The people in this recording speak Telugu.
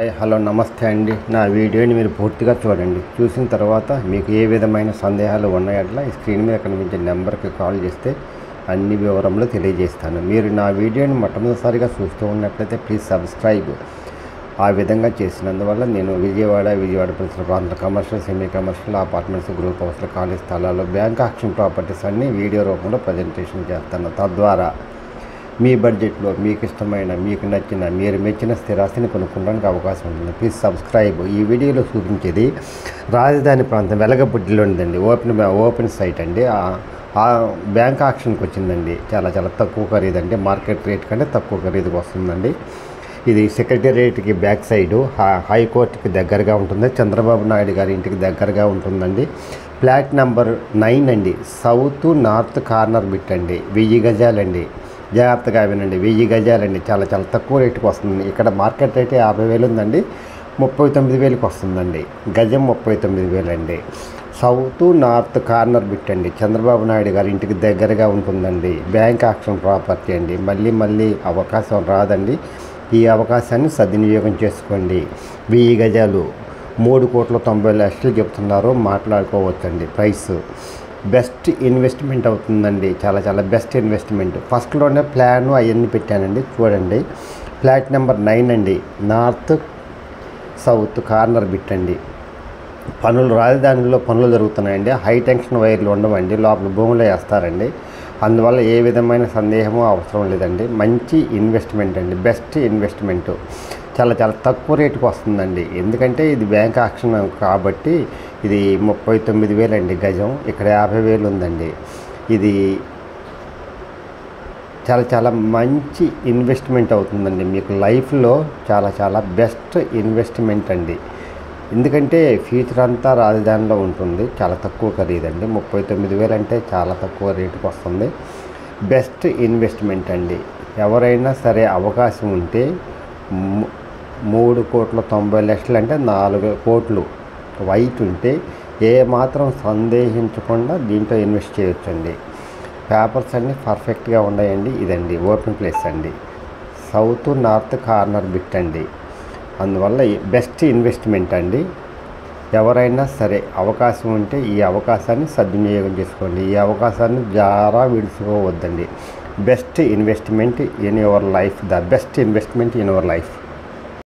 హలో నమస్తే అండి. నా వీడియోని మీరు పూర్తిగా చూడండి. చూసిన తర్వాత మీకు ఏ విధమైన సందేహాలు ఉన్నాయట్లా ఈ స్క్రీన్ మీద కనిపించే నెంబర్కి కాల్ చేస్తే అన్ని వివరములు తెలియజేస్తాను. మీరు నా వీడియోని మొట్టమొదటిసారిగా చూస్తూ ఉన్నట్లయితే ప్లీజ్ సబ్స్క్రైబ్. ఆ విధంగా చేసినందువల్ల నేను విజయవాడ పరిసర ప్రాంతాల commercial, semi commercial, apartments, group హౌస్లు, ఖాళీ స్థలాల్లో బ్యాంక్ ఆక్షన్ ప్రాపర్టీస్ అన్నీ వీడియో రూపంలో ప్రజెంటేషన్ చేస్తాను. తద్వారా మీ బడ్జెట్లో మీకు ఇష్టమైన, మీకు నచ్చిన, మీరు మెచ్చిన స్థిరాస్తిని కొనుక్కోవడానికి అవకాశం ఉంటుంది. Please subscribe. ఈ వీడియోలో చూపించేది రాజధాని ప్రాంతం వెలగపూడిలో ఉందండి. ఓపెన్ సైట్ అండి. ఆ బ్యాంక్ ఆక్షన్కి వచ్చిందండి. చాలా తక్కువ ఖరీదండి. మార్కెట్ రేట్ కంటే తక్కువ ఖరీదుకి వస్తుందండి. ఇది సెక్రటేరియట్కి బ్యాక్ సైడు హైకోర్టుకి దగ్గరగా ఉంటుంది. చంద్రబాబు నాయుడు గారి ఇంటికి దగ్గరగా ఉంటుందండి. ఫ్లాట్ నెంబర్ 9 అండి. సౌత్ నార్త్ కార్నర్ బిట్ అండి. 1000 గజాలండి. జాగ్రత్తగా వినండి. 1000 గజాలండి. చాలా తక్కువ రేటుకి వస్తుంది. ఇక్కడ మార్కెట్ రేట్ 50,000 ఉందండి. 39,000కి వస్తుందండి. గజం 39,000 అండి. సౌత్ నార్త్ కార్నర్ బిట్ అండి. చంద్రబాబు నాయుడు గారి ఇంటికి దగ్గరగా ఉంటుందండి. బ్యాంక్ ఆక్షన్ ప్రాపర్టీ అండి. మళ్ళీ అవకాశం రాదండి. ఈ అవకాశాన్ని సద్వినియోగం చేసుకోండి. 1000 గజాలు 3,90,00,000 చెప్తున్నారు. మాట్లాడుకోవచ్చండి. ప్రైస్ బెస్ట్ ఇన్వెస్ట్మెంట్ అవుతుందండి. చాలా బెస్ట్ ఇన్వెస్ట్మెంట్. ఫస్ట్లోనే ప్లాన్ అవన్నీ పెట్టానండి. చూడండి. ఫ్లాట్ నెంబర్ 9 అండి. నార్త్ సౌత్ కార్నర్ బిట్ అండి. రాజధానిలో పనులు జరుగుతున్నాయండి. హై టెన్షన్ వైర్లు ఉండవండి. లోపల భూములు వేస్తారండి. అందువల్ల ఏ విధమైన సందేహము అవసరం లేదండి. మంచి ఇన్వెస్ట్మెంట్ అండి. Best investment. చాలా తక్కువ రేటుకు వస్తుందండి. ఎందుకంటే ఇది బ్యాంక్ ఆక్షన్ కాబట్టి ఇది 39,000 అండి గజం. ఇక్కడ 50,000 ఉందండి. ఇది చాలా మంచి ఇన్వెస్ట్మెంట్ అవుతుందండి. మీకు లైఫ్లో చాలా బెస్ట్ ఇన్వెస్ట్మెంట్ అండి. ఎందుకంటే ఫ్యూచర్ అంతా రాజధానిలో ఉంటుంది. చాలా తక్కువ ఖరీదండి. 39,000 అంటే చాలా తక్కువ రేటుకు వస్తుంది. బెస్ట్ ఇన్వెస్ట్మెంట్ అండి. ఎవరైనా సరే అవకాశం ఉంటే 3,90,00,000 అంటే 4 కోట్లు వైట్ ఉంటే ఏ మాత్రం సందేహించకుండా దీంట్లో ఇన్వెస్ట్ చేయొచ్చండి. పేపర్స్ అన్నీ పర్ఫెక్ట్గా ఉన్నాయండి. ఇదండి ఓపెన్ ప్లేస్ అండి. సౌత్ నార్త్ కార్నర్ బిట్ అండి. అందువల్ల బెస్ట్ ఇన్వెస్ట్మెంట్ అండి. ఎవరైనా సరే అవకాశం ఉంటే ఈ అవకాశాన్ని సద్వినియోగం చేసుకోండి. ఈ అవకాశాన్ని విడుచుకోవద్దండి. Best investment in your life. The best investment in your life.